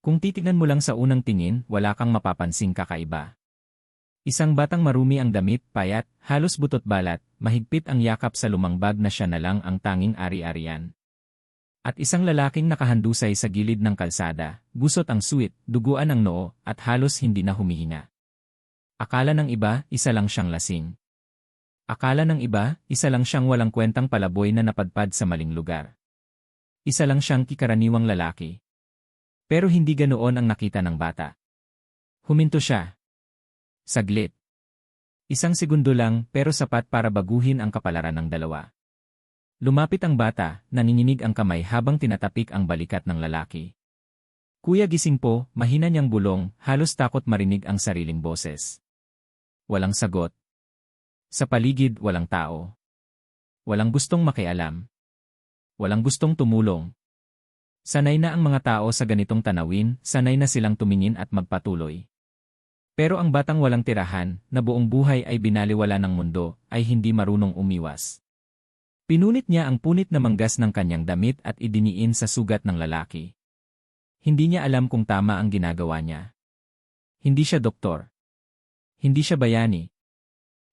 Kung titignan mo lang sa unang tingin, wala kang mapapansing kakaiba. Isang batang marumi ang damit, payat, halos butot balat, mahigpit ang yakap sa lumang bag na siya na lang ang tanging ari-arian. At isang lalaking nakahandusay sa gilid ng kalsada, gusot ang suwit, duguan ang noo, at halos hindi na humihinga. Akala ng iba, isa lang siyang lasing. Akala ng iba, isa lang siyang walang kwentang palaboy na napadpad sa maling lugar. Isa lang siyang kikaraniwang lalaki. Pero hindi ganoon ang nakita ng bata. Huminto siya. Saglit. Isang segundo lang pero sapat para baguhin ang kapalaran ng dalawa. Lumapit ang bata, nanginginig ang kamay habang tinatapik ang balikat ng lalaki. Kuya, gising po, mahina niyang bulong, halos takot marinig ang sariling boses. Walang sagot. Sa paligid, walang tao. Walang gustong makialam. Walang gustong tumulong. Sanay na ang mga tao sa ganitong tanawin, sanay na silang tumingin at magpatuloy. Pero ang batang walang tirahan, na buong buhay ay binaliwala ng mundo, ay hindi marunong umiwas. Pinunit niya ang punit na manggas ng kanyang damit at idiniin sa sugat ng lalaki. Hindi niya alam kung tama ang ginagawa niya. Hindi siya doktor. Hindi siya bayani.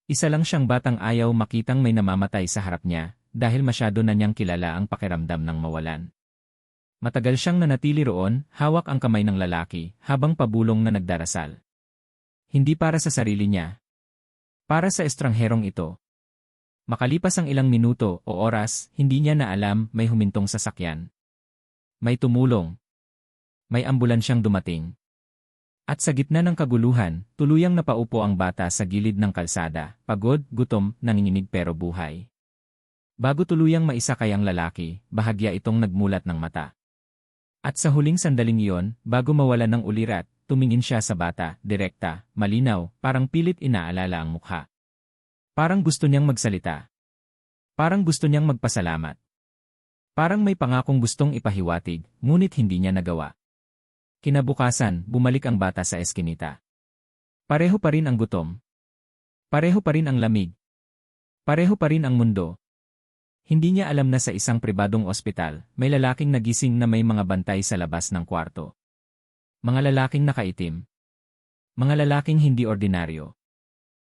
Isa lang siyang batang ayaw makitang may namamatay sa harap niya dahil masyado na niyang kilala ang pakiramdam ng mawalan. Matagal siyang nanatili roon, hawak ang kamay ng lalaki habang pabulong na nagdarasal. Hindi para sa sarili niya. Para sa estrangherong ito. Makalipas ang ilang minuto o oras, hindi niya na alam may humintong sasakyan. May tumulong. May ambulansyang dumating. At sa gitna ng kaguluhan, tuluyang napaupo ang bata sa gilid ng kalsada, pagod, gutom, nanginginig pero buhay. Bago tuluyang maisakay ang lalaki, bahagya itong nagmulat ng mata. At sa huling sandaling iyon, bago mawalan ng ulirat, tumingin siya sa bata, direkta, malinaw, parang pilit inaalala ang mukha. Parang gusto niyang magsalita. Parang gusto niyang magpasalamat. Parang may pangakong gustong ipahiwatig, ngunit hindi niya nagawa. Kinabukasan, bumalik ang bata sa eskinita. Pareho pa rin ang gutom. Pareho pa rin ang lamig. Pareho pa rin ang mundo. Hindi niya alam na sa isang pribadong ospital, may lalaking nagising na may mga bantay sa labas ng kwarto. Mga lalaking nakaitim. Mga lalaking hindi ordinaryo.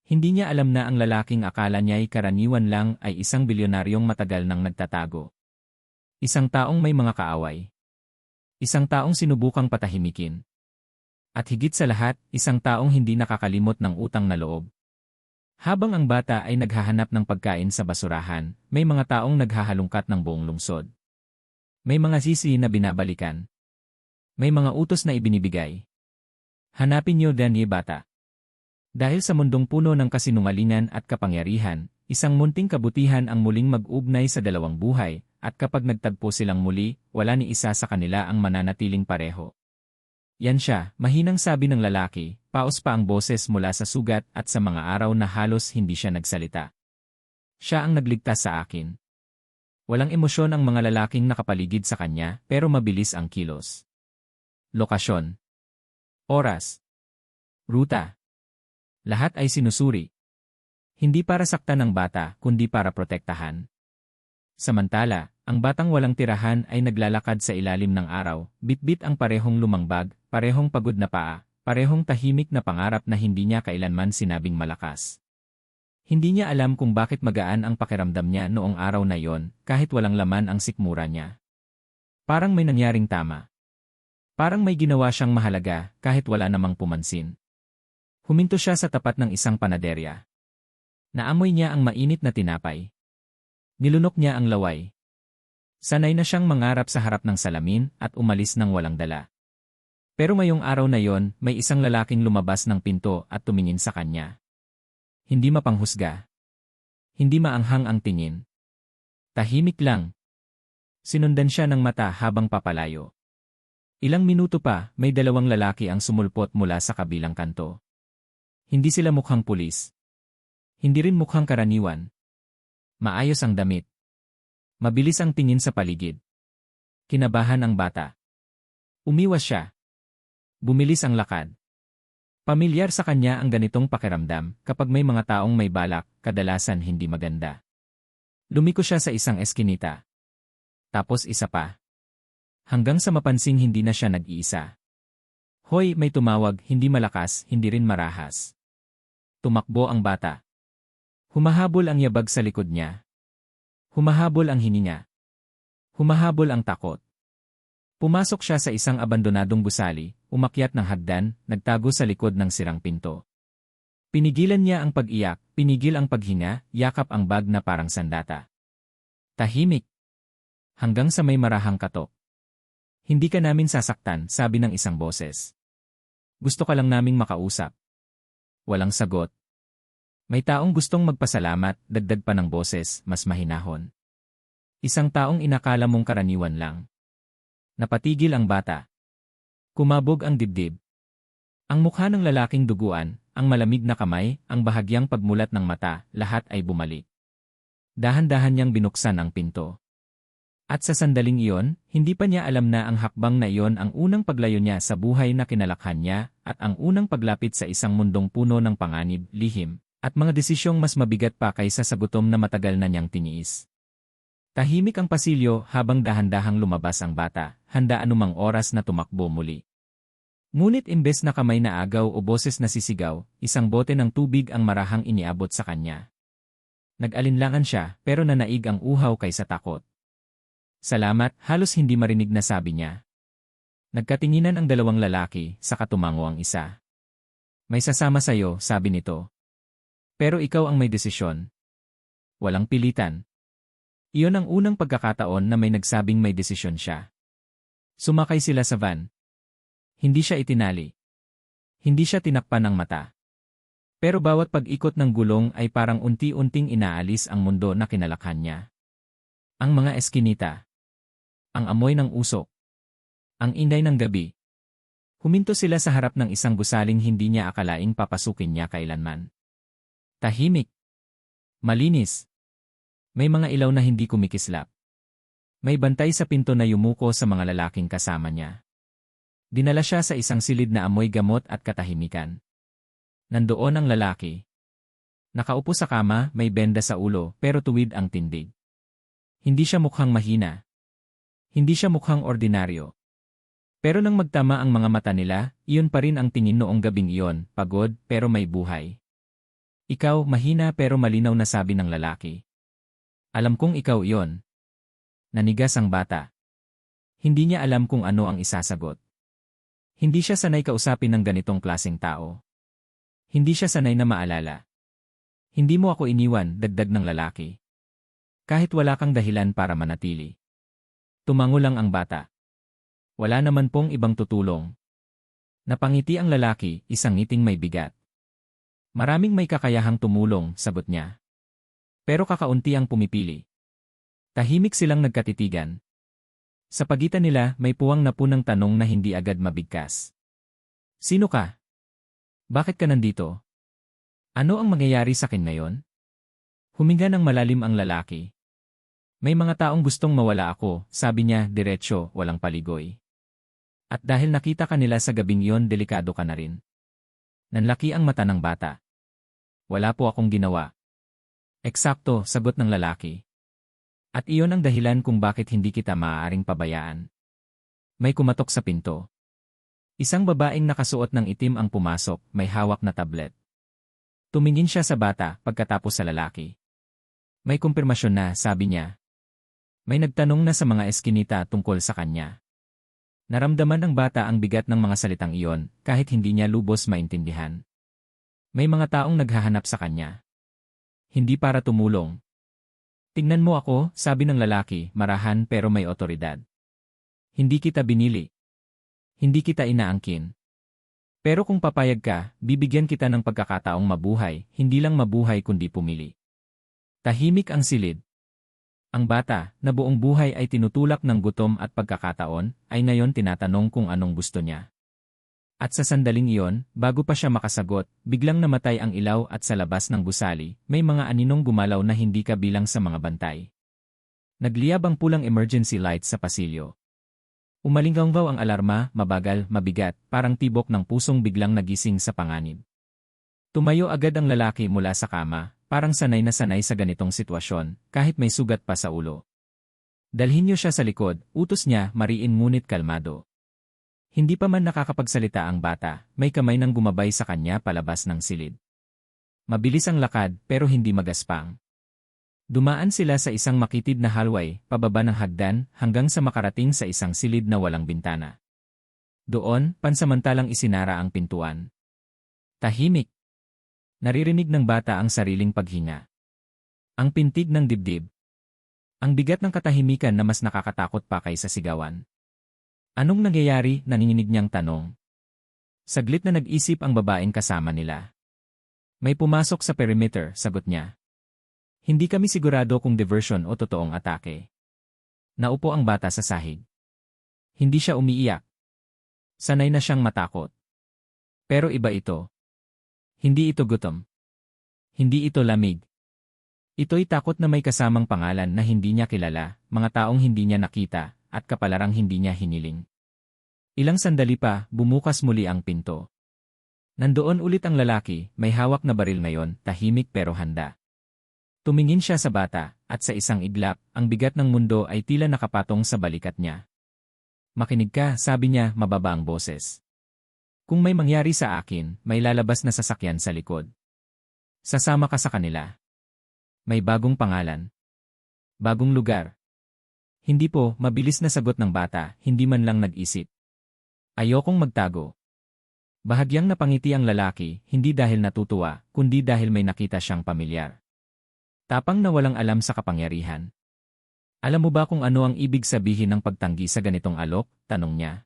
Hindi niya alam na ang lalaking akala niya'y karaniwan lang ay isang bilyonaryong matagal nang nagtatago. Isang taong may mga kaaway. Isang taong sinubukang patahimikin. At higit sa lahat, isang taong hindi nakakalimot ng utang na loob. Habang ang bata ay naghahanap ng pagkain sa basurahan, may mga taong naghahalungkat ng buong lungsod. May mga sisi na binabalikan. May mga utos na ibinibigay. Hanapin niyo Danye bata. Dahil sa mundong puno ng kasinungalingan at kapangyarihan, isang munting kabutihan ang muling mag-ugnay sa dalawang buhay, at kapag nagtagpo silang muli, wala ni isa sa kanila ang mananatiling pareho. Yan siya, mahinang sabi ng lalaki, paos pa ang boses mula sa sugat at sa mga araw na halos hindi siya nagsalita. Siya ang nagligtas sa akin. Walang emosyon ang mga lalaking nakapaligid sa kanya, pero mabilis ang kilos. Lokasyon. Oras. Ruta. Lahat ay sinusuri. Hindi para saktan ng bata, kundi para protektahan. Samantala, ang batang walang tirahan ay naglalakad sa ilalim ng araw, bitbit ang parehong lumang bag, parehong pagod na paa, parehong tahimik na pangarap na hindi niya kailanman sinabing malakas. Hindi niya alam kung bakit magaan ang pakiramdam niya noong araw na yon, kahit walang laman ang sikmura niya. Parang may nangyaring tama. Parang may ginawa siyang mahalaga, kahit wala namang pumansin. Huminto siya sa tapat ng isang panaderya. Naamoy niya ang mainit na tinapay. Nilunok niya ang laway. Sanay na siyang mangarap sa harap ng salamin at umalis ng walang dala. Pero ngayong araw na yon, may isang lalaking lumabas ng pinto at tumingin sa kanya. Hindi mapanghusga. Hindi maanghang ang tingin. Tahimik lang. Sinundan siya ng mata habang papalayo. Ilang minuto pa, may dalawang lalaki ang sumulpot mula sa kabilang kanto. Hindi sila mukhang pulis. Hindi rin mukhang karaniwan. Maayos ang damit. Mabilis ang tingin sa paligid. Kinabahan ang bata. Umiwas siya. Bumilis ang lakad. Pamilyar sa kanya ang ganitong pakiramdam kapag may mga taong may balak, kadalasan hindi maganda. Lumiko siya sa isang eskinita. Tapos isa pa. Hanggang sa mapansing hindi na siya nag-iisa. Hoy, may tumawag, hindi malakas, hindi rin marahas. Tumakbo ang bata. Humahabol ang yabag sa likod niya. Humahabol ang hininga. Humahabol ang takot. Pumasok siya sa isang abandonadong gusali, umakyat ng hagdan, nagtago sa likod ng sirang pinto. Pinigilan niya ang pag-iyak, pinigil ang paghinga, yakap ang bag na parang sandata. Tahimik. Hanggang sa may marahang katok. Hindi ka namin sasaktan, sabi ng isang boses. Gusto ka lang naming makausap. Walang sagot. May taong gustong magpasalamat, dagdag pa ng boses, mas mahinahon. Isang taong inakala mong karaniwan lang. Napatigil ang bata. Kumabog ang dibdib. Ang mukha ng lalaking duguan, ang malamig na kamay, ang bahagyang pagmulat ng mata, lahat ay bumalik. Dahan-dahan niyang binuksan ang pinto. At sa sandaling iyon, hindi pa niya alam na ang hakbang na iyon ang unang paglayo niya sa buhay na kinalakhan niya at ang unang paglapit sa isang mundong puno ng panganib, lihim, at mga desisyong mas mabigat pa kaysa sa gutom na matagal na niyang tiniis. Tahimik ang pasilyo habang dahan-dahang lumabas ang bata, handa anumang oras na tumakbo muli. Ngunit imbes na kamay na agaw o boses na sisigaw, isang bote ng tubig ang marahang iniabot sa kanya. Nag-alinlangan siya pero nanaig ang uhaw kaysa takot. Salamat, halos hindi marinig na sabi niya. Nagkatinginan ang dalawang lalaki, saka tumango ang isa. May sasama sa'yo, sabi nito. Pero ikaw ang may desisyon. Walang pilitan. Iyon ang unang pagkakataon na may nagsabing may desisyon siya. Sumakay sila sa van. Hindi siya itinali. Hindi siya tinakpan ng mata. Pero bawat pag-ikot ng gulong ay parang unti-unting inaalis ang mundo na kinalakhan niya. Ang mga eskinita. Ang amoy ng usok. Ang inday ng gabi. Huminto sila sa harap ng isang gusaling hindi niya akalaing papasukin niya kailanman. Tahimik. Malinis. May mga ilaw na hindi kumikislap. May bantay sa pinto na yumuko sa mga lalaking kasama niya. Dinala siya sa isang silid na amoy gamot at katahimikan. Nandoon ang lalaki. Nakaupo sa kama, may benda sa ulo, pero tuwid ang tindig. Hindi siya mukhang mahina. Hindi siya mukhang ordinaryo. Pero nang magtama ang mga mata nila, iyon pa rin ang tingin noong gabing iyon, pagod pero may buhay. Ikaw, mahina pero malinaw na sabi ng lalaki. Alam kong ikaw iyon. Nanigas ang bata. Hindi niya alam kung ano ang isasagot. Hindi siya sanay kausapin ng ganitong klaseng tao. Hindi siya sanay na maalala. Hindi mo ako iniwan, dagdag ng lalaki. Kahit wala kang dahilan para manatili. Tumango lang ang bata. Wala naman pong ibang tutulong. Napangiti ang lalaki, isang ngiting may bigat. Maraming may kakayahang tumulong, sagot niya. Pero kakaunti ang pumipili. Tahimik silang nagkatitigan. Sa pagitan nila, may puwang na punang tanong na hindi agad mabigkas. Sino ka? Bakit ka nandito? Ano ang mangyayari sa akin ngayon? Huminga ng malalim ang lalaki. May mga taong gustong mawala ako, sabi niya, diretsyo, walang paligoy. At dahil nakita ka nila sa gabing iyon, delikado ka na rin. Nanlaki ang mata ng bata. Wala po akong ginawa. Eksakto, sagot ng lalaki. At iyon ang dahilan kung bakit hindi kita maaaring pabayaan. May kumatok sa pinto. Isang babaeng nakasuot ng itim ang pumasok, may hawak na tablet. Tumingin siya sa bata pagkatapos sa lalaki. May kumpirmasyon na, sabi niya. May nagtanong na sa mga eskinita tungkol sa kanya. Naramdaman ng bata ang bigat ng mga salitang iyon, kahit hindi niya lubos maintindihan. May mga taong naghahanap sa kanya. Hindi para tumulong. Tingnan mo ako, sabi ng lalaki, marahan pero may otoridad. Hindi kita binili. Hindi kita inaangkin. Pero kung papayag ka, bibigyan kita ng pagkakataong mabuhay, hindi lang mabuhay kundi pumili. Tahimik ang silid. Ang bata, na buong buhay ay tinutulak ng gutom at pagkakataon, ay ngayon tinatanong kung anong gusto niya. At sa sandaling iyon, bago pa siya makasagot, biglang namatay ang ilaw at sa labas ng gusali, may mga aninong gumalaw na hindi kabilang sa mga bantay. Nagliyab ang pulang emergency light sa pasilyo. Umalinggaw ang alarma, mabagal, mabigat, parang tibok ng pusong biglang nagising sa panganib. Tumayo agad ang lalaki mula sa kama, parang sanay na sanay sa ganitong sitwasyon, kahit may sugat pa sa ulo. Dalhin niyo siya sa likod, utos niya, mariin ngunit kalmado. Hindi pa man nakakapagsalita ang bata, may kamay nang gumabay sa kanya palabas ng silid. Mabilis ang lakad pero hindi magaspang. Dumaan sila sa isang makitid na hallway, pababa ng hagdan, hanggang sa makarating sa isang silid na walang bintana. Doon, pansamantalang isinara ang pintuan. Tahimik. Naririnig ng bata ang sariling paghinga. Ang pintig ng dibdib. Ang bigat ng katahimikan na mas nakakatakot pa kaysa sigawan. Anong nangyayari? Nanginginig niyang tanong. Saglit na nag-isip ang babaeng kasama nila. May pumasok sa perimeter, sagot niya. Hindi kami sigurado kung diversion o totoong atake. Naupo ang bata sa sahig. Hindi siya umiiyak. Sanay na siyang matakot. Pero iba ito. Hindi ito gutom. Hindi ito lamig. Ito'y takot na may kasamang pangalan na hindi niya kilala, mga taong hindi niya nakita, at kapalarang hindi niya hiniling. Ilang sandali pa, bumukas muli ang pinto. Nandoon ulit ang lalaki, may hawak na baril ngayon, tahimik pero handa. Tumingin siya sa bata, at sa isang iglap, ang bigat ng mundo ay tila nakapatong sa balikat niya. Makinig ka, sabi niya, mababa ang boses. Kung may mangyari sa akin, may lalabas na sasakyan sa likod. Sasama ka sa kanila. May bagong pangalan. Bagong lugar. Hindi po, mabilis na sagot ng bata, hindi man lang nag-isip. Ayokong magtago. Bahagyang napangiti ang lalaki, hindi dahil natutuwa, kundi dahil may nakita siyang pamilyar. Tapang na walang alam sa kapangyarihan. Alam mo ba kung ano ang ibig sabihin ng pagtanggi sa ganitong alok? Tanong niya.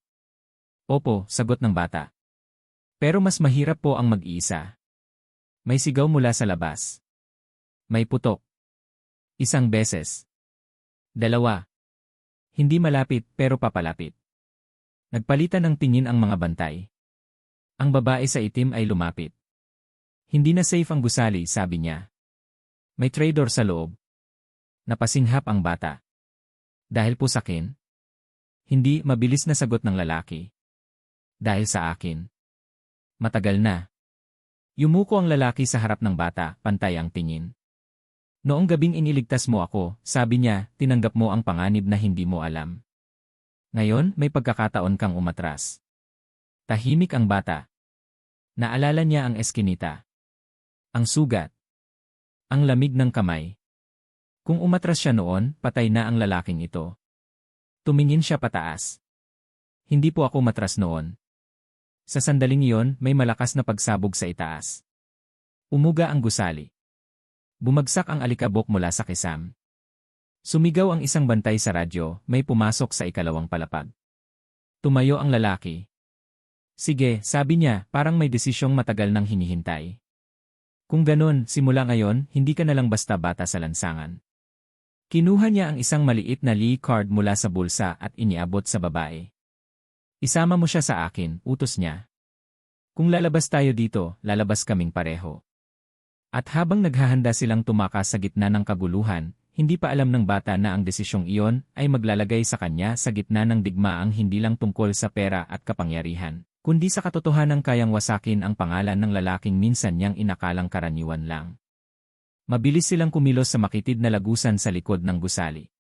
Opo, sagot ng bata. Pero mas mahirap po ang mag-iisa. May sigaw mula sa labas. May putok. Isang beses. Dalawa. Hindi malapit pero papalapit. Nagpalitan ng tingin ang mga bantay. Ang babae sa itim ay lumapit. Hindi na safe ang gusali, sabi niya. May traitor sa loob. Napasinghap ang bata. Dahil po sa akin? Hindi, mabilis na sagot ng lalaki. Dahil sa akin. Matagal na. Yumuko ang lalaki sa harap ng bata, pantay ang tingin. Noong gabing iniligtas mo ako, sabi niya, tinanggap mo ang panganib na hindi mo alam. Ngayon, may pagkakataon kang umatras. Tahimik ang bata. Naalala niya ang eskinita. Ang sugat. Ang lamig ng kamay. Kung umatras siya noon, patay na ang lalaking ito. Tumingin siya pataas. Hindi po ako matras noon. Sa sandaling iyon, may malakas na pagsabog sa itaas. Umuga ang gusali. Bumagsak ang alikabok mula sa kisam. Sumigaw ang isang bantay sa radyo, may pumasok sa ikalawang palapag. Tumayo ang lalaki. Sige, sabi niya, parang may desisyong matagal nang hinihintay. Kung ganun, simula ngayon, hindi ka na lang basta bata sa lansangan. Kinuha niya ang isang maliit na Lee card mula sa bulsa at iniabot sa babae. Isama mo siya sa akin, utos niya. Kung lalabas tayo dito, lalabas kaming pareho. At habang naghahanda silang tumakas sa gitna ng kaguluhan, hindi pa alam ng bata na ang desisyong iyon ay maglalagay sa kanya sa gitna ng digmaang hindi lang tungkol sa pera at kapangyarihan, kundi sa katotohanang kayang wasakin ang pangalan ng lalaking minsan niyang inakalang karaniwan lang. Mabilis silang kumilos sa makitid na lagusan sa likod ng gusali.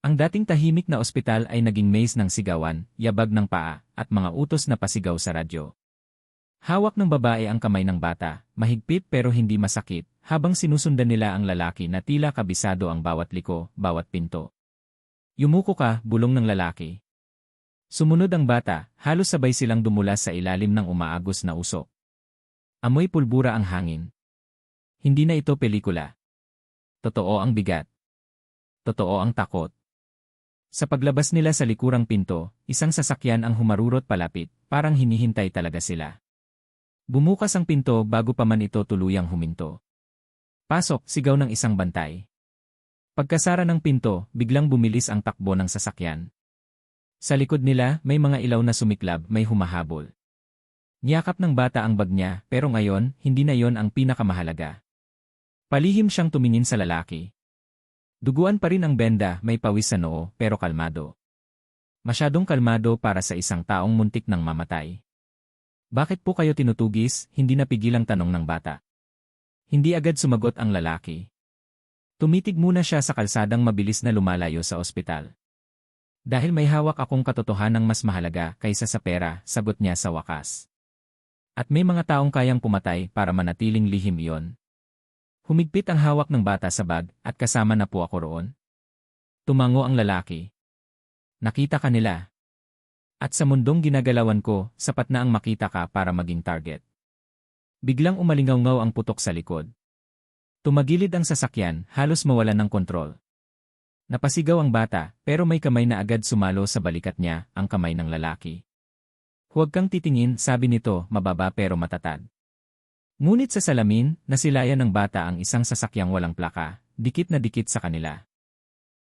Ang dating tahimik na ospital ay naging maze ng sigawan, yabag ng paa, at mga utos na pasigaw sa radyo. Hawak ng babae ang kamay ng bata, mahigpit pero hindi masakit, habang sinusundan nila ang lalaki na tila kabisado ang bawat liko, bawat pinto. Yumuko ka, bulong ng lalaki. Sumunod ang bata, halos sabay silang dumulas sa ilalim ng umaagos na usok. Amoy pulbura ang hangin. Hindi na ito pelikula. Totoo ang bigat. Totoo ang takot. Sa paglabas nila sa likurang pinto, isang sasakyan ang humarurot palapit, parang hinihintay talaga sila. Bumukas ang pinto bago pa man ito tuluyang huminto. Pasok, sigaw ng isang bantay. Pagkasara ng pinto, biglang bumilis ang takbo ng sasakyan. Sa likod nila, may mga ilaw na sumiklab, may humahabol. Niyakap ng bata ang bag niya, pero ngayon, hindi na yon ang pinakamahalaga. Palihim siyang tumingin sa lalaki. Duguan pa rin ang benda, may pawis sa noo, pero kalmado. Masyadong kalmado para sa isang taong muntik ng mamatay. Bakit po kayo tinutugis? Hindi napigilang tanong ng bata. Hindi agad sumagot ang lalaki. Tumitig muna siya sa kalsadang mabilis na lumalayo sa ospital. Dahil may hawak akong katotohanang mas mahalaga kaysa sa pera, sagot niya sa wakas. At may mga taong kayang pumatay para manatiling lihim iyon. Humigpit ang hawak ng bata sa bag at kasama na po ako roon. Tumango ang lalaki. Nakita ka nila. At sa mundong ginagalawan ko, sapat na ang makita ka para maging target. Biglang umalingaw-ngaw ang putok sa likod. Tumagilid ang sasakyan, halos mawalan ng kontrol. Napasigaw ang bata, pero may kamay na agad sumalo sa balikat niya, ang kamay ng lalaki. Huwag kang titingin, sabi nito, mababa pero matatag. Ngunit sa salamin, nasilayan ng bata ang isang sasakyang walang plaka, dikit na dikit sa kanila.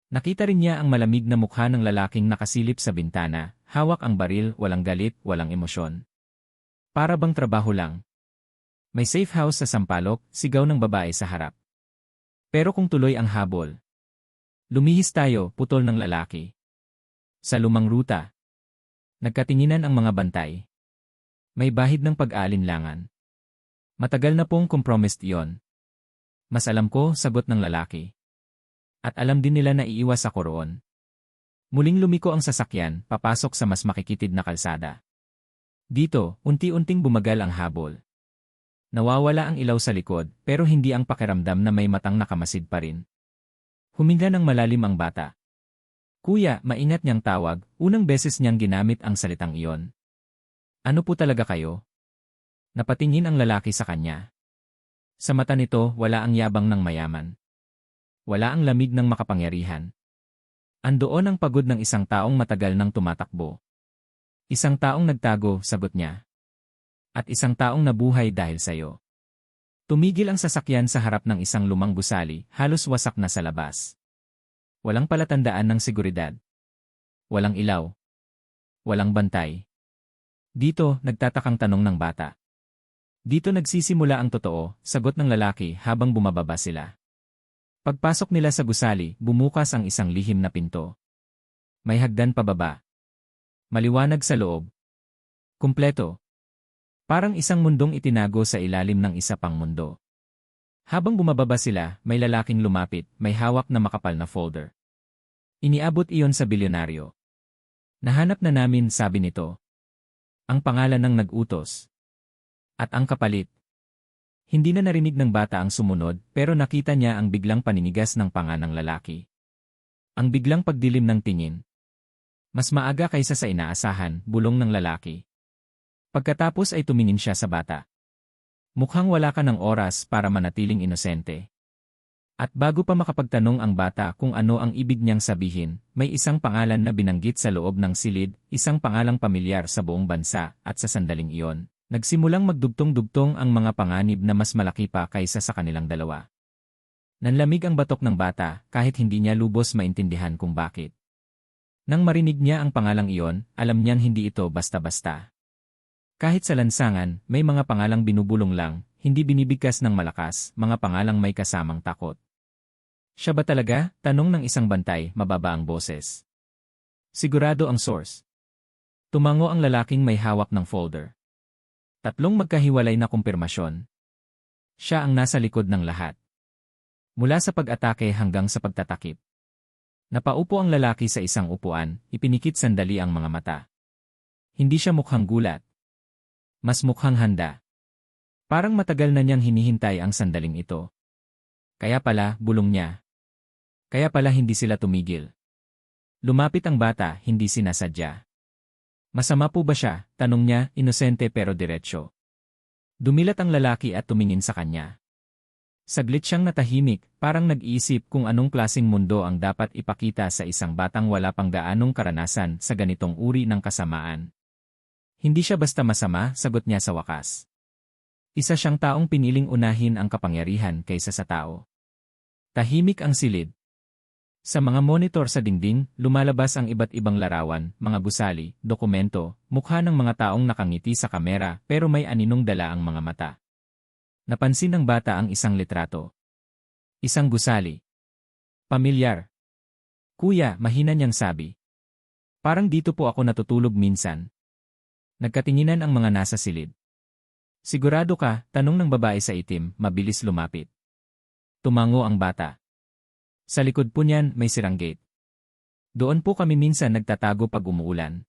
Nakita rin niya ang malamig na mukha ng lalaking nakasilip sa bintana, hawak ang baril, walang galit, walang emosyon. Para bang trabaho lang. May safe house sa Sampaloc, sigaw ng babae sa harap. Pero kung tuloy ang habol. Lumihis tayo, putol ng lalaki. Sa lumang ruta. Nagkatinginan ang mga bantay. May bahid ng pag-aalinlangan. Matagal na pong compromised iyon. Mas alam ko, sagot ng lalaki. At alam din nila na iiwas ako roon. Muling lumiko ang sasakyan, papasok sa mas makikitid na kalsada. Dito, unti-unting bumagal ang habol. Nawawala ang ilaw sa likod, pero hindi ang pakiramdam na may matang nakamasid pa rin. Huminga ng malalim ang bata. Kuya, maingat niyang tawag, unang beses niyang ginamit ang salitang iyon. Ano po talaga kayo? Napatingin ang lalaki sa kanya. Sa mata nito, wala ang yabang ng mayaman. Wala ang lamig ng makapangyarihan. Andoon ang pagod ng isang taong matagal nang tumatakbo. Isang taong nagtago, sagot niya. At isang taong nabuhay dahil sayo. Tumigil ang sasakyan sa harap ng isang lumang gusali, halos wasak na sa labas. Walang palatandaan ng seguridad. Walang ilaw. Walang bantay. Dito, nagtatakang tanong ng bata. Dito nagsisimula ang totoo, sagot ng lalaki habang bumababa sila. Pagpasok nila sa gusali, bumukas ang isang lihim na pinto. May hagdan pababa. Maliwanag sa loob. Kumpleto. Parang isang mundong itinago sa ilalim ng isa pang mundo. Habang bumababa sila, may lalaking lumapit, may hawak na makapal na folder. Iniabot iyon sa bilyonaryo. Nahanap na namin, sabi nito. Ang pangalan ng nag-utos. At ang kapalit. Hindi na narinig ng bata ang sumunod, pero nakita niya ang biglang paninigas ng panga ng lalaki. Ang biglang pagdilim ng tingin. Mas maaga kaysa sa inaasahan, bulong ng lalaki. Pagkatapos ay tumingin siya sa bata. Mukhang wala ka ng oras para manatiling inosente. At bago pa makapagtanong ang bata kung ano ang ibig niyang sabihin, may isang pangalan na binanggit sa loob ng silid, isang pangalang pamilyar sa buong bansa, at sa sandaling iyon, nagsimulang magdugtong-dugtong ang mga panganib na mas malaki pa kaysa sa kanilang dalawa. Nanlamig ang batok ng bata kahit hindi niya lubos maintindihan kung bakit. Nang marinig niya ang pangalang iyon, alam niyang hindi ito basta-basta. Kahit sa lansangan, may mga pangalang binubulong lang, hindi binibigkas ng malakas, mga pangalang may kasamang takot. Siya ba talaga? Tanong ng isang bantay, mababa ang boses. Sigurado ang source. Tumango ang lalaking may hawak ng folder. Tatlong magkahiwalay na kumpirmasyon. Siya ang nasa likod ng lahat. Mula sa pag-atake hanggang sa pagtatakip. Napaupo ang lalaki sa isang upuan, ipinikit sandali ang mga mata. Hindi siya mukhang gulat. Mas mukhang handa. Parang matagal na niyang hinihintay ang sandaling ito. Kaya pala, bulong niya. Kaya pala hindi sila tumigil. Lumapit ang bata, hindi sinasadya. Masama po ba siya? Tanong niya, inosente pero diretsyo. Dumilat ang lalaki at tumingin sa kanya. Saglit siyang natahimik, parang nag-iisip kung anong klaseng mundo ang dapat ipakita sa isang batang wala pang gaanong karanasan sa ganitong uri ng kasamaan. Hindi siya basta masama, sagot niya sa wakas. Isa siyang taong piniling unahin ang kapangyarihan kaysa sa tao. Tahimik ang silid. Sa mga monitor sa dingding, lumalabas ang iba't ibang larawan, mga gusali, dokumento, mukha ng mga taong nakangiti sa kamera pero may aninong dala ang mga mata. Napansin ng bata ang isang litrato. Isang gusali. Pamilyar. Kuya, mahina niyang sabi. Parang dito po ako natutulog minsan. Nagkatinginan ang mga nasa silid. Sigurado ka? Tanong ng babae sa itim, mabilis lumapit. Tumango ang bata. Sa likod po niyan, may sirang gate. Doon po kami minsan nagtatago pag umuulan.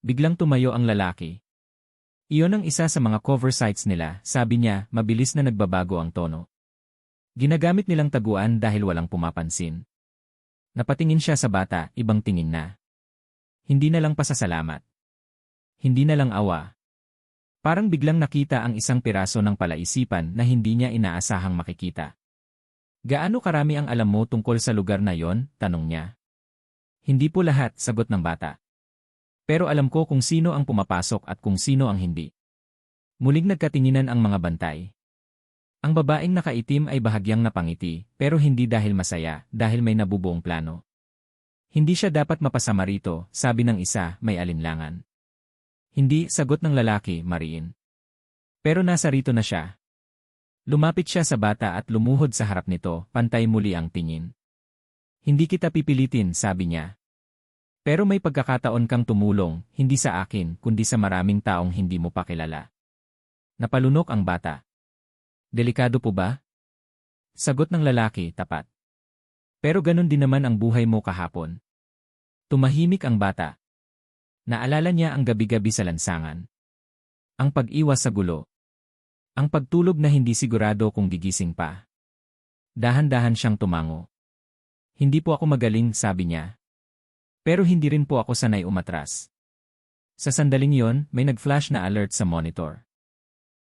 Biglang tumayo ang lalaki. Iyon ang isa sa mga cover sites nila, sabi niya, mabilis na nagbabago ang tono. Ginagamit nilang taguan dahil walang pumapansin. Napatingin siya sa bata, ibang tingin na. Hindi na lang pasasalamat. Hindi na lang awa. Parang biglang nakita ang isang piraso ng palaisipan na hindi niya inaasahang makikita. Gaano karami ang alam mo tungkol sa lugar na yon? Tanong niya. Hindi po lahat, sagot ng bata. Pero alam ko kung sino ang pumapasok at kung sino ang hindi. Muling nagkatinginan ang mga bantay. Ang babaeng nakaitim ay bahagyang napangiti, pero hindi dahil masaya, dahil may nabubuong plano. Hindi siya dapat mapasama rito, sabi ng isa, may alinlangan. Hindi, sagot ng lalaki, mariin. Pero nasa rito na siya. Lumapit siya sa bata at lumuhod sa harap nito, pantay muli ang tingin. Hindi kita pipilitin, sabi niya. Pero may pagkakataon kang tumulong, hindi sa akin, kundi sa maraming taong hindi mo pa kilala. Napalunok ang bata. Delikado po ba? Sagot ng lalaki, tapat. Pero ganun din naman ang buhay mo kahapon. Tumahimik ang bata. Naalala niya ang gabi-gabi sa lansangan. Ang pag-iwas sa gulo. Ang pagtulog na hindi sigurado kung gigising pa. Dahan-dahan siyang tumango. Hindi po ako magaling, sabi niya. Pero hindi rin po ako sanay umatras. Sa sandaling yon, may nag-flash na alert sa monitor.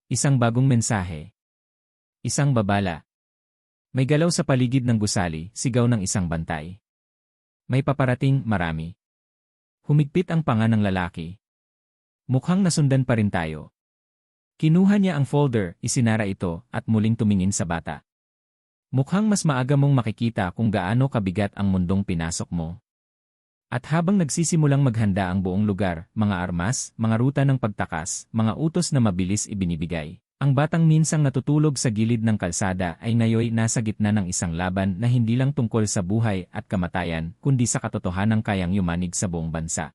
Isang bagong mensahe. Isang babala. May galaw sa paligid ng gusali, sigaw ng isang bantay. May paparating, marami. Humigpit ang panga ng lalaki. Mukhang nasundan pa rin tayo. Kinuha niya ang folder, isinara ito, at muling tumingin sa bata. Mukhang mas maaga mong makikita kung gaano kabigat ang mundong pinasok mo. At habang nagsisimulang maghanda ang buong lugar, mga armas, mga ruta ng pagtakas, mga utos na mabilis ibinibigay, ang batang minsang natutulog sa gilid ng kalsada ay ngayoy nasa gitna ng isang laban na hindi lang tungkol sa buhay at kamatayan, kundi sa katotohanang kayang yumanig sa buong bansa.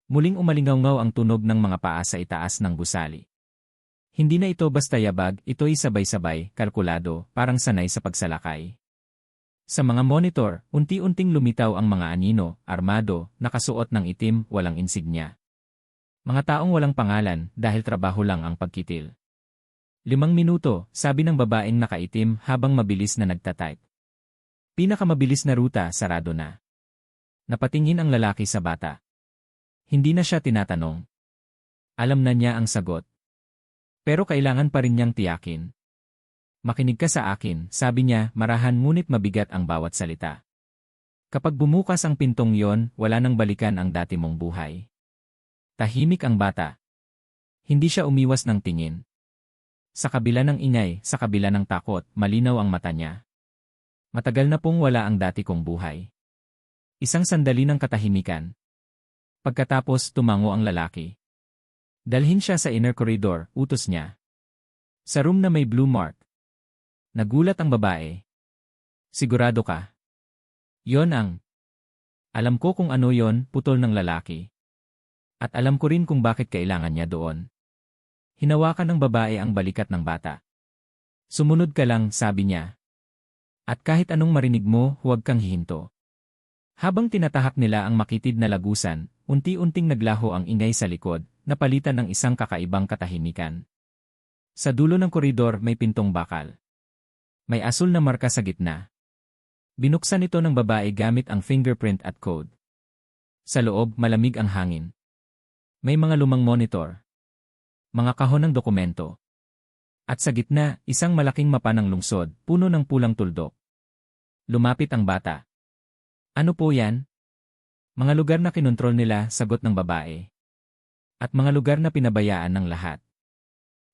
Muling umalingaw-ngaw ang tunog ng mga paa sa itaas ng gusali. Hindi na ito basta yabag, ito'y sabay-sabay, kalkulado, parang sanay sa pagsalakay. Sa mga monitor, unti-unting lumitaw ang mga anino, armado, nakasuot ng itim, walang insignya. Mga taong walang pangalan dahil trabaho lang ang pagkitil. 5 minuto, sabi ng babaeng nakaitim habang mabilis na nagtatype. Pinakamabilis na ruta, sarado na. Napatingin ang lalaki sa bata. Hindi na siya tinatanong. Alam na niya ang sagot. Pero kailangan pa rin niyang tiyakin. Makinig ka sa akin, sabi niya, marahan ngunit mabigat ang bawat salita. Kapag bumukas ang pintong yon, wala nang balikan ang dati mong buhay. Tahimik ang bata. Hindi siya umiwas ng tingin. Sa kabila ng ingay, sa kabila ng takot, malinaw ang mata niya. Matagal na pong wala ang dati kong buhay. Isang sandali ng katahimikan. Pagkatapos, tumango ang lalaki. Dalhin siya sa inner corridor, utos niya. Sa room na may blue mark. Nagulat ang babae. Sigurado ka? Yon ang. Alam ko kung ano yon, putol ng lalaki. At alam ko rin kung bakit kailangan niya doon. Hinawakan ng babae ang balikat ng bata. Sumunod ka lang, sabi niya. At kahit anong marinig mo, huwag kang hihinto. Habang tinatahak nila ang makitid na lagusan, unti-unting naglaho ang ingay sa likod, napalitan ng isang kakaibang katahimikan. Sa dulo ng koridor may pintong bakal. May asul na marka sa gitna. Binuksan ito ng babae gamit ang fingerprint at code. Sa loob, malamig ang hangin. May mga lumang monitor. Mga kahon ng dokumento. At sa gitna, isang malaking mapa ng lungsod, puno ng pulang tuldok. Lumapit ang bata. Ano po yan? Mga lugar na kinontrol nila, sagot ng babae. At mga lugar na pinabayaan ng lahat.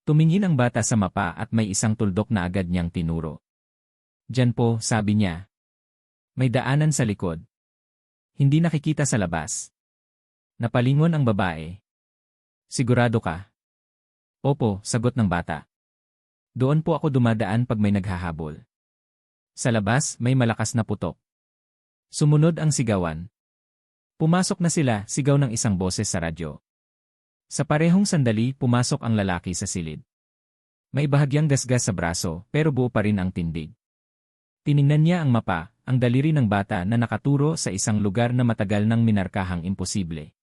Tumingin ang bata sa mapa at may isang tuldok na agad niyang tinuro. Diyan po, sabi niya. May daanan sa likod. Hindi nakikita sa labas. Napalingon ang babae. Sigurado ka? Opo, sagot ng bata. Doon po ako dumadaan pag may naghahabol. Sa labas, may malakas na putok. Sumunod ang sigawan. Pumasok na sila, sigaw ng isang boses sa radyo. Sa parehong sandali, pumasok ang lalaki sa silid. May bahagyang gasgas sa braso, pero buo pa rin ang tindig. Tiningnan niya ang mapa, ang daliri ng bata na nakaturo sa isang lugar na matagal nang minarkahang imposible.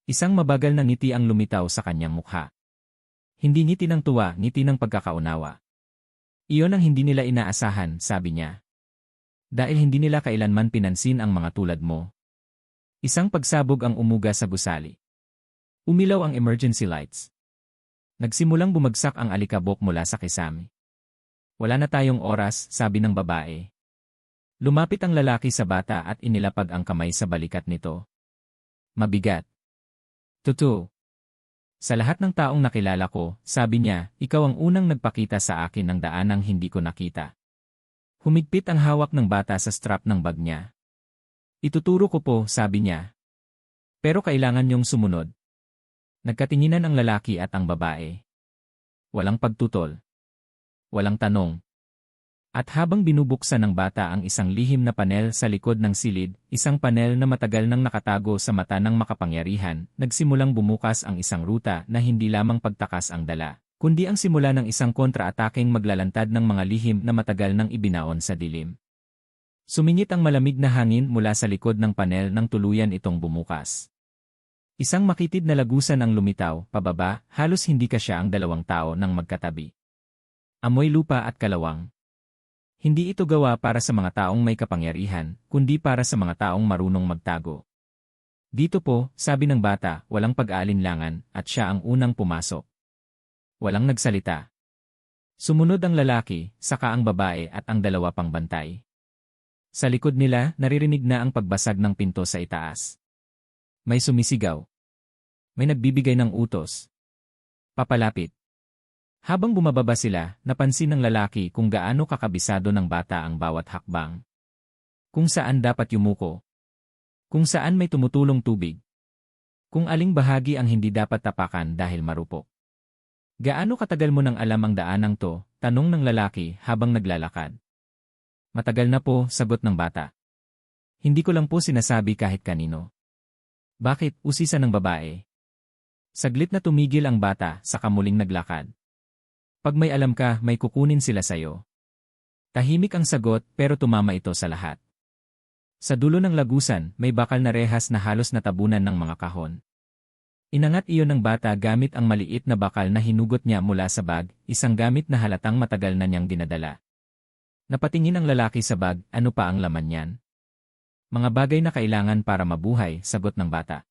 Isang mabagal na ngiti ang lumitaw sa kanyang mukha. Hindi ngiti ng tuwa, ngiti ng pagkakaunawa. Iyon ang hindi nila inaasahan, sabi niya. Dahil hindi nila kailanman pinansin ang mga tulad mo. Isang pagsabog ang umuga sa gusali. Umilaw ang emergency lights. Nagsimulang bumagsak ang alikabok mula sa kisame. Wala na tayong oras, sabi ng babae. Lumapit ang lalaki sa bata at inilapag ang kamay sa balikat nito. Mabigat. Tutu. Sa lahat ng taong nakilala ko, sabi niya, ikaw ang unang nagpakita sa akin ng daanang hindi ko nakita. Humigpit ang hawak ng bata sa strap ng bag niya. Ituturo ko po, sabi niya. Pero kailangan niyong sumunod. Nagkatinginan ang lalaki at ang babae. Walang pagtutol. Walang tanong. At habang binubuksan ng bata ang isang lihim na panel sa likod ng silid, isang panel na matagal nang nakatago sa mata ng makapangyarihan, nagsimulang bumukas ang isang ruta na hindi lamang pagtakas ang dala, kundi ang simula ng isang kontra-ataking maglalantad ng mga lihim na matagal nang ibinaon sa dilim. Sumingit ang malamig na hangin mula sa likod ng panel nang tuluyan itong bumukas. Isang makitid na lagusan ang lumitaw, pababa, halos hindi kasya ang dalawang tao nang magkatabi. Amoy lupa at kalawang. Hindi ito gawa para sa mga taong may kapangyarihan, kundi para sa mga taong marunong magtago. Dito po, sabi ng bata, walang pag-aalinlangan, at siya ang unang pumasok. Walang nagsalita. Sumunod ang lalaki, saka ang babae at ang dalawa pang bantay. Sa likod nila, naririnig na ang pagbasag ng pinto sa itaas. May sumisigaw. May nagbibigay ng utos. Papalapit. Habang bumababa sila, napansin ng lalaki kung gaano kakabisado ng bata ang bawat hakbang. Kung saan dapat yumuko. Kung saan may tumutulong tubig. Kung aling bahagi ang hindi dapat tapakan dahil marupok. Gaano katagal mo nang alam ang daanang to? Tanong ng lalaki habang naglalakad. Matagal na po, sagot ng bata. Hindi ko lang po sinasabi kahit kanino. Bakit? Usisa ng babae. Saglit na tumigil ang bata, saka muling naglakad. Pag may alam ka, may kukunin sila sayo. Tahimik ang sagot, pero tumama ito sa lahat. Sa dulo ng lagusan, may bakal na rehas na halos natabunan ng mga kahon. Inangat iyon ng bata gamit ang maliit na bakal na hinugot niya mula sa bag, isang gamit na halatang matagal na niyang dinadala. Napatingin ang lalaki sa bag, ano pa ang laman niyan? Mga bagay na kailangan para mabuhay, sagot ng bata.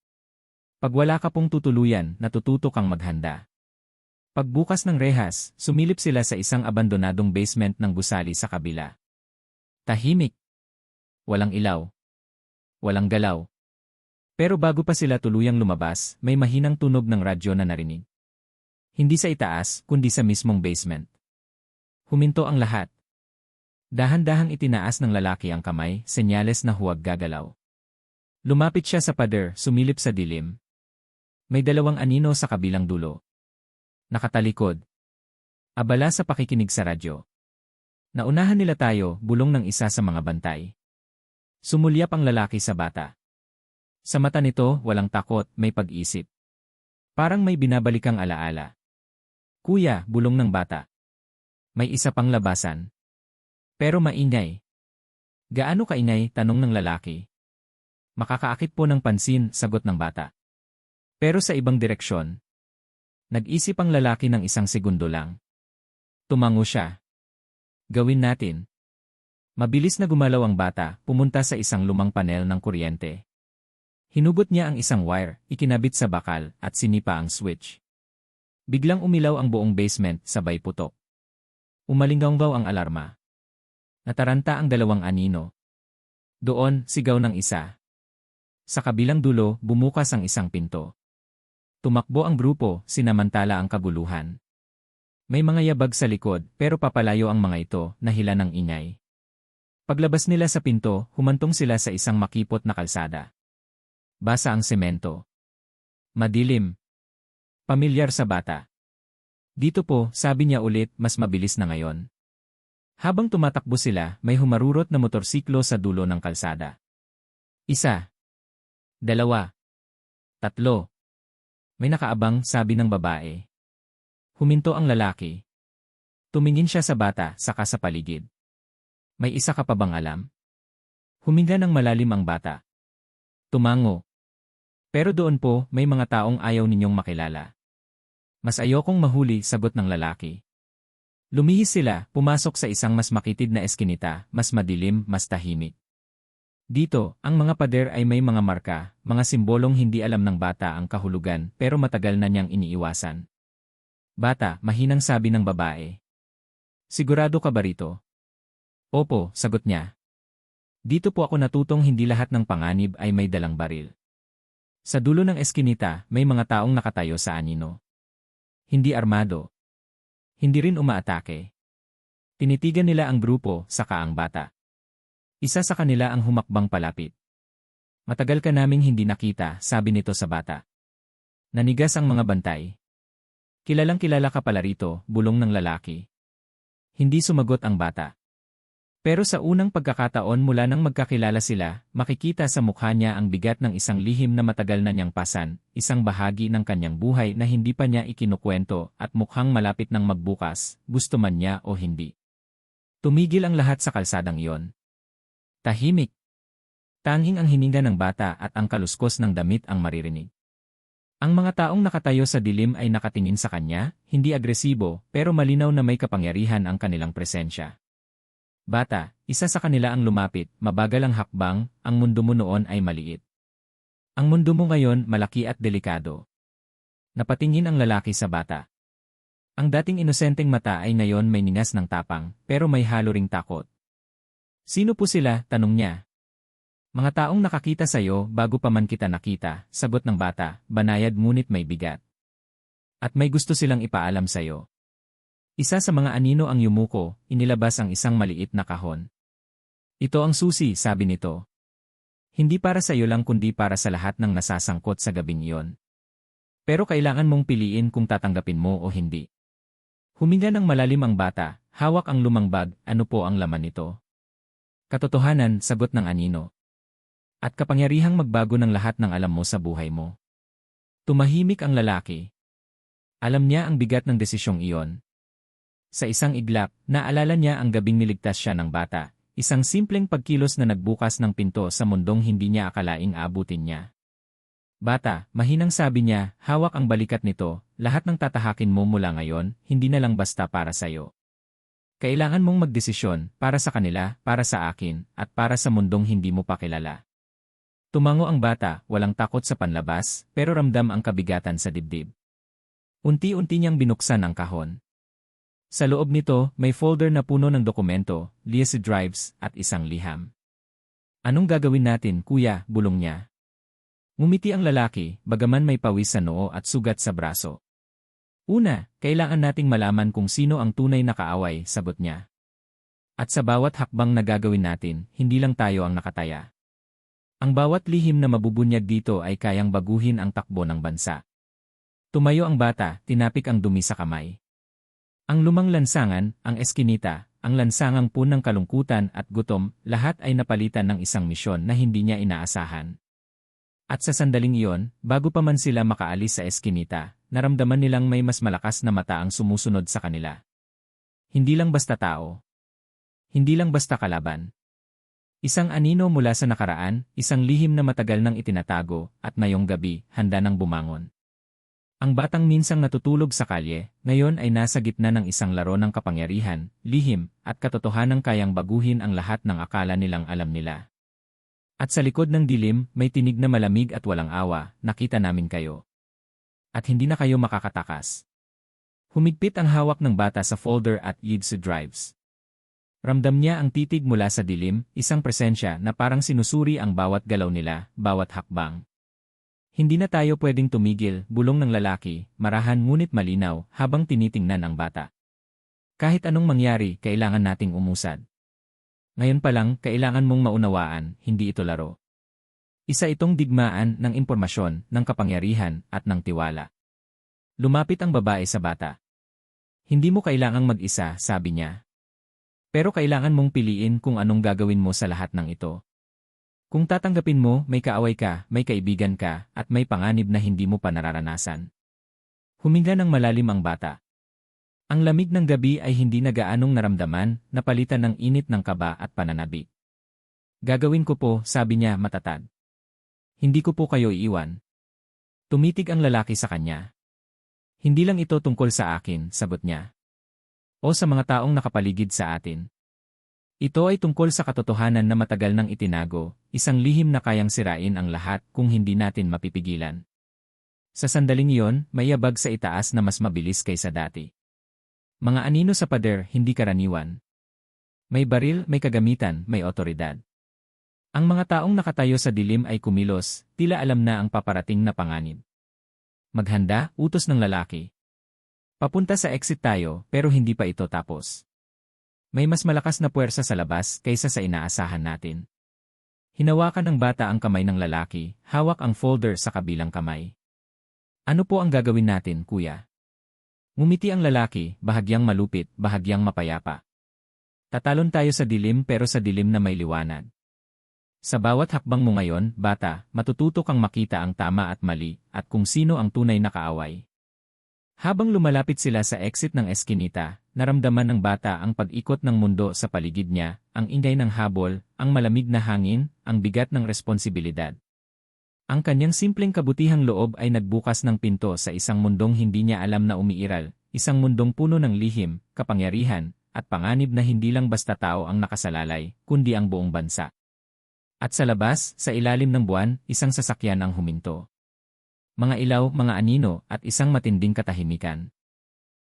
Pag wala ka pong tutuluyan, natututo kang maghanda. Pagbukas ng rehas, sumilip sila sa isang abandonadong basement ng gusali sa kabila. Tahimik. Walang ilaw. Walang galaw. Pero bago pa sila tuluyang lumabas, may mahinang tunog ng radyo na narinig. Hindi sa itaas, kundi sa mismong basement. Huminto ang lahat. Dahan-dahang itinaas ng lalaki ang kamay, senyales na huwag gagalaw. Lumapit siya sa pader, sumilip sa dilim. May dalawang anino sa kabilang dulo. Nakatalikod. Abala sa pakikinig sa radyo. Naunahan nila tayo, bulong ng isa sa mga bantay. Sumulyap ang lalaki sa bata. Sa mata nito, walang takot, may pag-isip. Parang may binabalikang alaala. Kuya, bulong ng bata. May isa pang labasan. Pero maingay. Gaano kaingay, tanong ng lalaki. Makakaakit po ng pansin, sagot ng bata. Pero sa ibang direksyon. Nag-isip ang lalaki ng isang segundo lang. Tumango siya. Gawin natin. Mabilis na gumalaw ang bata, pumunta sa isang lumang panel ng kuryente. Hinugot niya ang isang wire, ikinabit sa bakal, at sinipa ang switch. Biglang umilaw ang buong basement, sabay putok. Umalinggaw ang alarma. Nataranta ang dalawang anino. Doon, sigaw ng isa. Sa kabilang dulo, bumukas ang isang pinto. Tumakbo ang grupo, sinamantala ang kaguluhan. May mga yabag sa likod, pero papalayo ang mga ito, nahila ng ingay. Paglabas nila sa pinto, humantong sila sa isang makipot na kalsada. Basa ang semento. Madilim. Pamilyar sa bata. Dito po, sabi niya ulit, mas mabilis na ngayon. Habang tumatakbo sila, may humarurot na motorsiklo sa dulo ng kalsada. Isa. Dalawa. Tatlo. May nakaabang, sabi ng babae. Huminto ang lalaki. Tumingin siya sa bata, saka sa paligid. May isa ka pa bang alam? Huminga ng malalim ang bata. Tumango. Pero doon po, may mga taong ayaw ninyong makilala. Mas ayokong mahuli, sagot ng lalaki. Lumihis sila, pumasok sa isang mas makitid na eskinita, mas madilim, mas tahimik. Dito, ang mga pader ay may mga marka, mga simbolong hindi alam ng bata ang kahulugan pero matagal na niyang iniiwasan. Bata, mahinang sabi ng babae. Sigurado ka ba rito? Opo, sagot niya. Dito po ako natutong hindi lahat ng panganib ay may dalang baril. Sa dulo ng eskinita, may mga taong nakatayo sa anino. Hindi armado. Hindi rin umaatake. Tinitigan nila ang grupo, saka ang bata. Isa sa kanila ang humakbang palapit. Matagal ka naming hindi nakita, sabi nito sa bata. Nanigas ang mga bantay. Kilalang kilala ka pala rito, bulong ng lalaki. Hindi sumagot ang bata. Pero sa unang pagkakataon mula nang magkakilala sila, makikita sa mukha niya ang bigat ng isang lihim na matagal na niyang pasan, isang bahagi ng kanyang buhay na hindi pa niya ikinukwento at mukhang malapit ng magbukas, gusto man niya o hindi. Tumigil ang lahat sa kalsadang iyon. Tahimik. Tanging ang hininga ng bata at ang kaluskos ng damit ang maririnig. Ang mga taong nakatayo sa dilim ay nakatingin sa kanya, hindi agresibo, pero malinaw na may kapangyarihan ang kanilang presensya. Bata, isa sa kanila ang lumapit, mabagal ang hakbang, ang mundo mo noon ay maliit. Ang mundo mo ngayon malaki at delikado. Napatingin ang lalaki sa bata. Ang dating inosenteng mata ay ngayon may ningas ng tapang, pero may halo ring takot. Sino po sila? Tanong niya. Mga taong nakakita sa'yo bago pa man kita nakita, sagot ng bata, banayad ngunit may bigat. At may gusto silang ipaalam sa'yo. Isa sa mga anino ang yumuko, inilabas ang isang maliit na kahon. Ito ang susi, sabi nito. Hindi para sa iyo lang kundi para sa lahat ng nasasangkot sa gabing iyon. Pero kailangan mong piliin kung tatanggapin mo o hindi. Huminga ng malalim ang bata, hawak ang lumang bag, ano po ang laman nito? Katotohanan, sagot ng anino. At kapangyarihang magbago ng lahat ng alam mo sa buhay mo. Tumahimik ang lalaki. Alam niya ang bigat ng desisyong iyon. Sa isang iglap, naalala niya ang gabing niligtas siya ng bata, isang simpleng pagkilos na nagbukas ng pinto sa mundong hindi niya akalaing aabutin niya. Bata, mahinang sabi niya, hawak ang balikat nito, lahat ng tatahakin mo mula ngayon, hindi na lang basta para sa'yo. Kailangan mong magdesisyon, para sa kanila, para sa akin, at para sa mundong hindi mo pa kilala. Tumango ang bata, walang takot sa panlabas, pero ramdam ang kabigatan sa dibdib. Unti-unti niyang binuksan ang kahon. Sa loob nito, may folder na puno ng dokumento, USB drives, at isang liham. Anong gagawin natin, kuya? Bulong niya. Ngumiti ang lalaki, bagaman may pawis sa noo at sugat sa braso. Una, kailangan nating malaman kung sino ang tunay na kaaway, sagot niya. At sa bawat hakbang na gagawin natin, hindi lang tayo ang nakataya. Ang bawat lihim na mabubunyag dito ay kayang baguhin ang takbo ng bansa. Tumayo ang bata, tinapik ang dumi sa kamay. Ang lumang lansangan, ang eskinita, ang lansangang punang kalungkutan at gutom, lahat ay napalitan ng isang misyon na hindi niya inaasahan. At sa sandaling iyon, bago pa man sila makaalis sa eskinita, naramdaman nilang may mas malakas na mata ang sumusunod sa kanila. Hindi lang basta tao. Hindi lang basta kalaban. Isang anino mula sa nakaraan, isang lihim na matagal nang itinatago, at ngayong gabi, handa nang bumangon. Ang batang minsang natutulog sa kalye, ngayon ay nasa gitna ng isang laro ng kapangyarihan, lihim, at katotohanang kayang baguhin ang lahat ng akala nilang alam nila. At sa likod ng dilim, may tinig na malamig at walang awa, nakita namin kayo. At hindi na kayo makakatakas. Humigpit ang hawak ng bata sa folder at USB drives. Ramdam niya ang titig mula sa dilim, isang presensya na parang sinusuri ang bawat galaw nila, bawat hakbang. Hindi na tayo pwedeng tumigil, bulong ng lalaki, marahan ngunit malinaw, habang tinitingnan ang bata. Kahit anong mangyari, kailangan nating umusad. Ngayon pa lang, kailangan mong maunawaan, hindi ito laro. Isa itong digmaan ng impormasyon, ng kapangyarihan, at ng tiwala. Lumapit ang babae sa bata. Hindi mo kailangang mag-isa, sabi niya. Pero kailangan mong piliin kung anong gagawin mo sa lahat ng ito. Kung tatanggapin mo, may kaaway ka, may kaibigan ka, at may panganib na hindi mo pa nararanasan. Huminga ng malalim ang bata. Ang lamig ng gabi ay hindi na gaanong naramdaman, napalitan ng init ng kaba at pananabik. Gagawin ko po, sabi niya matatag. Hindi ko po kayo iiwan. Tumitig ang lalaki sa kanya. Hindi lang ito tungkol sa akin, sagot niya. O sa mga taong nakapaligid sa atin. Ito ay tungkol sa katotohanan na matagal nang itinago, isang lihim na kayang sirain ang lahat kung hindi natin mapipigilan. Sa sandaling iyon, may yabag sa itaas na mas mabilis kaysa dati. Mga anino sa pader, hindi karaniwan. May baril, may kagamitan, may otoridad. Ang mga taong nakatayo sa dilim ay kumilos, tila alam na ang paparating na panganib. Maghanda, utos ng lalaki. Papunta sa exit tayo, pero hindi pa ito tapos. May mas malakas na puwersa sa labas kaysa sa inaasahan natin. Hinawakan ng bata ang kamay ng lalaki, hawak ang folder sa kabilang kamay. Ano po ang gagawin natin, kuya? Ngumiti ang lalaki, bahagyang malupit, bahagyang mapayapa. Tatalon tayo sa dilim pero sa dilim na may liwanag. Sa bawat hakbang mo ngayon, bata, matututo kang makita ang tama at mali, at kung sino ang tunay na kaaway. Habang lumalapit sila sa exit ng eskinita, naramdaman ng bata ang pag-ikot ng mundo sa paligid niya, ang ingay ng habol, ang malamig na hangin, ang bigat ng responsibilidad. Ang kanyang simpleng kabutihang loob ay nagbukas ng pinto sa isang mundong hindi niya alam na umiiral, isang mundong puno ng lihim, kapangyarihan, at panganib na hindi lang basta tao ang nakasalalay, kundi ang buong bansa. At sa labas, sa ilalim ng buwan, isang sasakyan ang huminto. Mga ilaw, mga anino, at isang matinding katahimikan.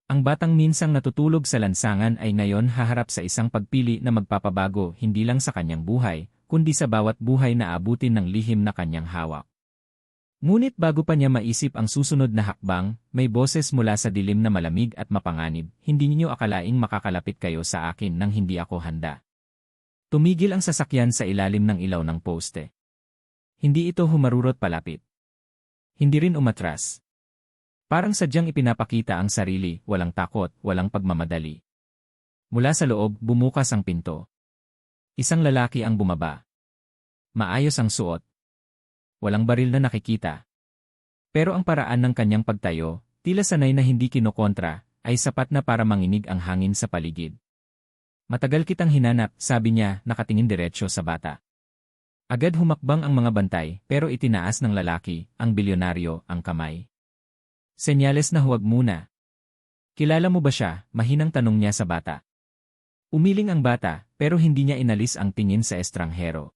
Ang batang minsang natutulog sa lansangan ay ngayon haharap sa isang pagpili na magpapabago hindi lang sa kanyang buhay, kundi sa bawat buhay na abutin ng lihim na kanyang hawak. Ngunit bago pa niya maisip ang susunod na hakbang, may boses mula sa dilim na malamig at mapanganib, hindi niyo akalaing makakalapit kayo sa akin nang hindi ako handa. Tumigil ang sasakyan sa ilalim ng ilaw ng poste. Hindi ito humarurot palapit. Hindi rin umatras. Parang sadyang ipinapakita ang sarili, walang takot, walang pagmamadali. Mula sa loob, bumukas ang pinto. Isang lalaki ang bumaba. Maayos ang suot. Walang baril na nakikita. Pero ang paraan ng kanyang pagtayo, tila sanay na hindi kinokontra, ay sapat na para manginig ang hangin sa paligid. Matagal kitang hinanap, sabi niya, nakatingin diretsyo sa bata. Agad humakbang ang mga bantay, pero itinaas ng lalaki, ang bilyonaryo, ang kamay. Senyales na huwag muna. Kilala mo ba siya? Mahinang tanong niya sa bata. Umiling ang bata, pero hindi niya inalis ang tingin sa estranghero.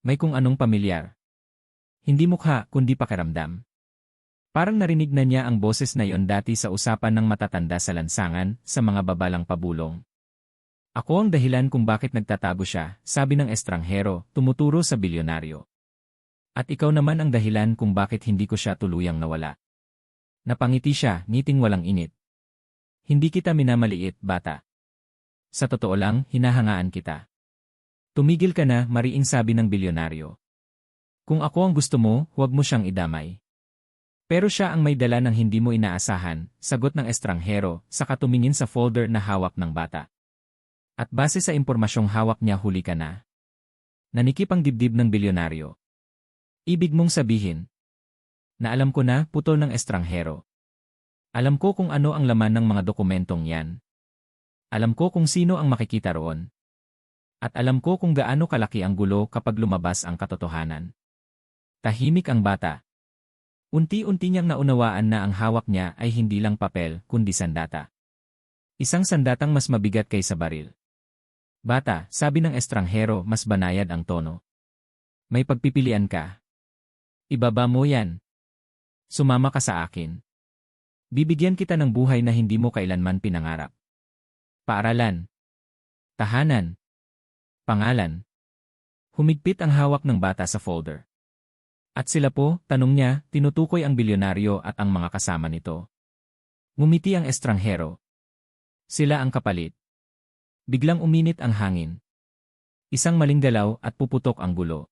May kung anong pamilyar. Hindi mukha, kundi pakiramdam. Parang narinig na niya ang boses na iyon dati sa usapan ng matatanda sa lansangan, sa mga babalang pabulong. Ako ang dahilan kung bakit nagtatago siya, sabi ng estranghero, tumuturo sa bilyonaryo. At ikaw naman ang dahilan kung bakit hindi ko siya tuluyang nawala. Napangiti siya, ngiting walang init. Hindi kita minamaliit, bata. Sa totoo lang, hinahangaan kita. Tumigil ka na, mariing sabi ng bilyonaryo. Kung ako ang gusto mo, huwag mo siyang idamay. Pero siya ang may dala ng hindi mo inaasahan, sagot ng estranghero, saka tumingin sa folder na hawak ng bata. At base sa impormasyong hawak niya, huli ka na. Nanikip ang dibdib ng bilyonaryo. Ibig mong sabihin na alam ko na, putol ng estranghero. Alam ko kung ano ang laman ng mga dokumentong yan. Alam ko kung sino ang makikita roon. At alam ko kung gaano kalaki ang gulo kapag lumabas ang katotohanan. Tahimik ang bata. Unti-unti niyang naunawaan na ang hawak niya ay hindi lang papel, kundi sandata. Isang sandatang mas mabigat kaysa baril. Bata, sabi ng estranghero, mas banayad ang tono. May pagpipilian ka. Ibaba mo yan. Sumama ka sa akin. Bibigyan kita ng buhay na hindi mo kailanman pinangarap. Paaralan. Tahanan. Pangalan. Humigpit ang hawak ng bata sa folder. At sila po, tanong niya, tinutukoy ang bilyonaryo at ang mga kasama nito. Ngumiti ang estranghero. Sila ang kapalit. Biglang uminit ang hangin. Isang maling galaw at puputok ang gulo.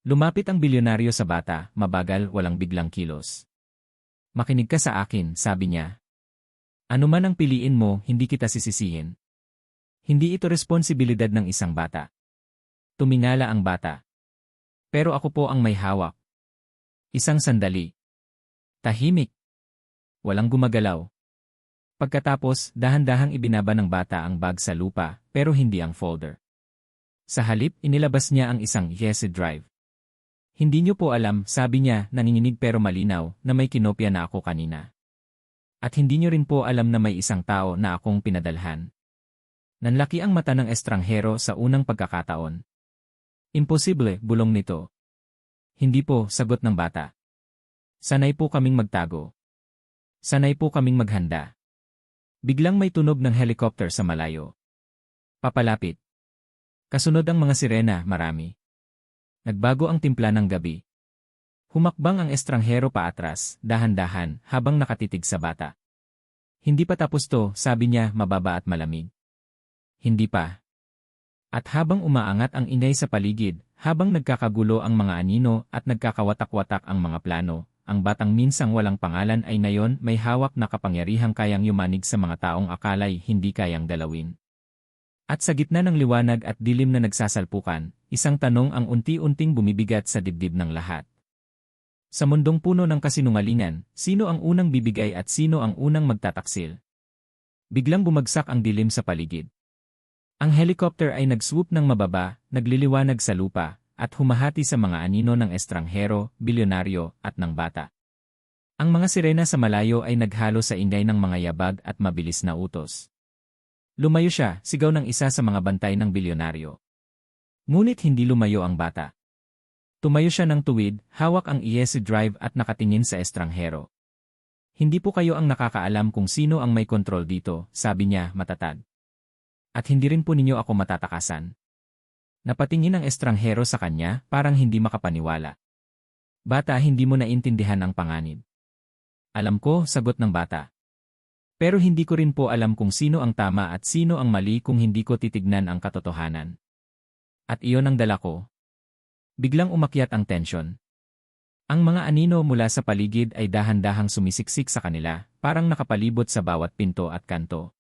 Lumapit ang bilyonaryo sa bata, mabagal, walang biglang kilos. Makinig ka sa akin, sabi niya. Ano man ang piliin mo, hindi kita sisisihin. Hindi ito responsibilidad ng isang bata. Tumingala ang bata. Pero ako po ang may hawak. Isang sandali. Tahimik. Walang gumagalaw. Pagkatapos, dahan-dahang ibinaba ng bata ang bag sa lupa, pero hindi ang folder. Sa halip, inilabas niya ang isang Yes Drive. Hindi niyo po alam, sabi niya, nanginginig pero malinaw, na may kinopya na ako kanina. At hindi niyo rin po alam na may isang tao na akong pinadalhan. Nanlaki ang mata ng estranghero sa unang pagkakataon. Imposible, bulong nito. Hindi po, sagot ng bata. Sanay po kaming magtago. Sanay po kaming maghanda. Biglang may tunog ng helicopter sa malayo. Papalapit. Kasunod ang mga sirena, marami. Nagbago ang timpla ng gabi. Humakbang ang estranghero paatras, dahan-dahan, habang nakatitig sa bata. Hindi pa tapos to, sabi niya, mababa at malamig. Hindi pa. At habang umaangat ang ingay sa paligid, habang nagkakagulo ang mga anino at nagkakawatak-watak ang mga plano, ang batang minsang walang pangalan ay ngayon may hawak na kapangyarihang kayang yumanig sa mga taong akalay hindi kayang dalawin. At sa gitna ng liwanag at dilim na nagsasalpukan, isang tanong ang unti-unting bumibigat sa dibdib ng lahat. Sa mundong puno ng kasinungalingan, sino ang unang bibigay at sino ang unang magtataksil? Biglang bumagsak ang dilim sa paligid. Ang helicopter ay nag-swoop ng mababa, nagliliwanag sa lupa, at humahati sa mga anino ng estranghero, bilyonaryo, at ng bata. Ang mga sirena sa malayo ay naghalo sa ingay ng mga yabag at mabilis na utos. Lumayo siya, sigaw ng isa sa mga bantay ng bilyonaryo. Ngunit hindi lumayo ang bata. Tumayo siya ng tuwid, hawak ang ESC drive at nakatingin sa estranghero. Hindi po kayo ang nakakaalam kung sino ang may kontrol dito, sabi niya, matatag. At hindi rin po ninyo ako matatakasan. Napatingin ang estranghero sa kanya, parang hindi makapaniwala. Bata, hindi mo naintindihan ang panganib. Alam ko, sagot ng bata. Pero hindi ko rin po alam kung sino ang tama at sino ang mali kung hindi ko titignan ang katotohanan. At iyon ang dala ko. Biglang umakyat ang tensyon. Ang mga anino mula sa paligid ay dahan-dahang sumisiksik sa kanila, parang nakapalibot sa bawat pinto at kanto.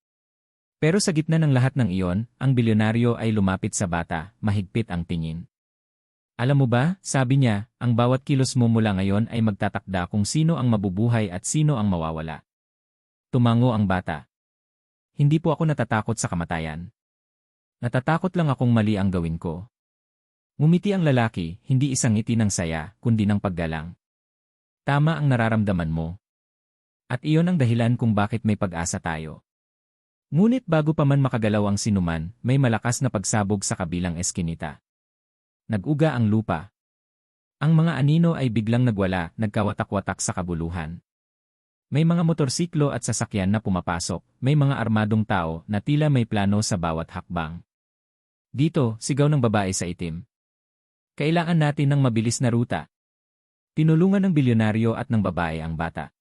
Pero sa gitna ng lahat ng iyon, ang bilyonaryo ay lumapit sa bata, mahigpit ang tingin. Alam mo ba, sabi niya, ang bawat kilos mo mula ngayon ay magtatakda kung sino ang mabubuhay at sino ang mawawala. Tumango ang bata. Hindi po ako natatakot sa kamatayan. Natatakot lang akong mali ang gawin ko. Ngumiti ang lalaki, hindi isang ngiti ng saya, kundi ng paggalang. Tama ang nararamdaman mo. At iyon ang dahilan kung bakit may pag-asa tayo. Ngunit bago pa man makagalaw ang sinuman, may malakas na pagsabog sa kabilang eskinita. Nag-uga ang lupa. Ang mga anino ay biglang nagwala, nagkawatak-watak sa kabuluhan. May mga motorsiklo at sasakyan na pumapasok, may mga armadong tao na tila may plano sa bawat hakbang. Dito, sigaw ng babae sa itim. Kailangan natin ng mabilis na ruta. Tinulungan ng bilyonaryo at ng babae ang bata.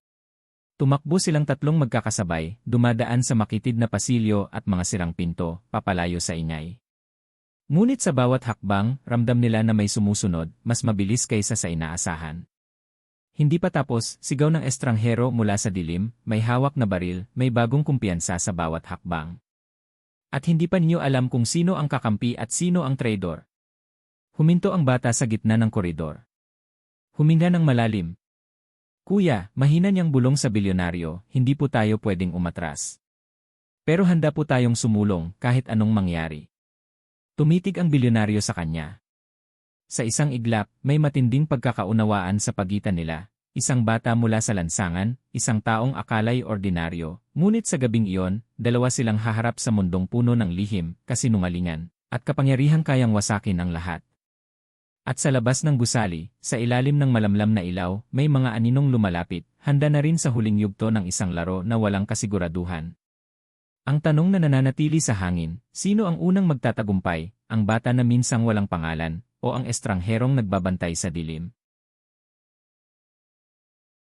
Tumakbo silang tatlong magkakasabay, dumadaan sa makitid na pasilyo at mga sirang pinto, papalayo sa ingay. Ngunit sa bawat hakbang, ramdam nila na may sumusunod, mas mabilis kaysa sa inaasahan. Hindi pa tapos, sigaw ng estranghero mula sa dilim, may hawak na baril, may bagong kumpiyansa sa bawat hakbang. At hindi pa niyo alam kung sino ang kakampi at sino ang traidor. Huminto ang bata sa gitna ng koridor. Huminga ng malalim. Kuya, mahina niyang bulong sa bilyonaryo, hindi po tayo pwedeng umatras. Pero handa po tayong sumulong kahit anong mangyari. Tumitig ang bilyonaryo sa kanya. Sa isang iglap, may matinding pagkakaunawaan sa pagitan nila, isang bata mula sa lansangan, isang taong akalay ordinaryo, ngunit sa gabing iyon, dalawa silang haharap sa mundong puno ng lihim, kasinungalingan, at kapangyarihang kayang wasakin ang lahat. At sa labas ng gusali, sa ilalim ng malamlam na ilaw, may mga aninong lumalapit, handa na rin sa huling yugto ng isang laro na walang kasiguraduhan. Ang tanong na nananatili sa hangin, sino ang unang magtatagumpay, ang bata na minsang walang pangalan, o ang estrangherong nagbabantay sa dilim?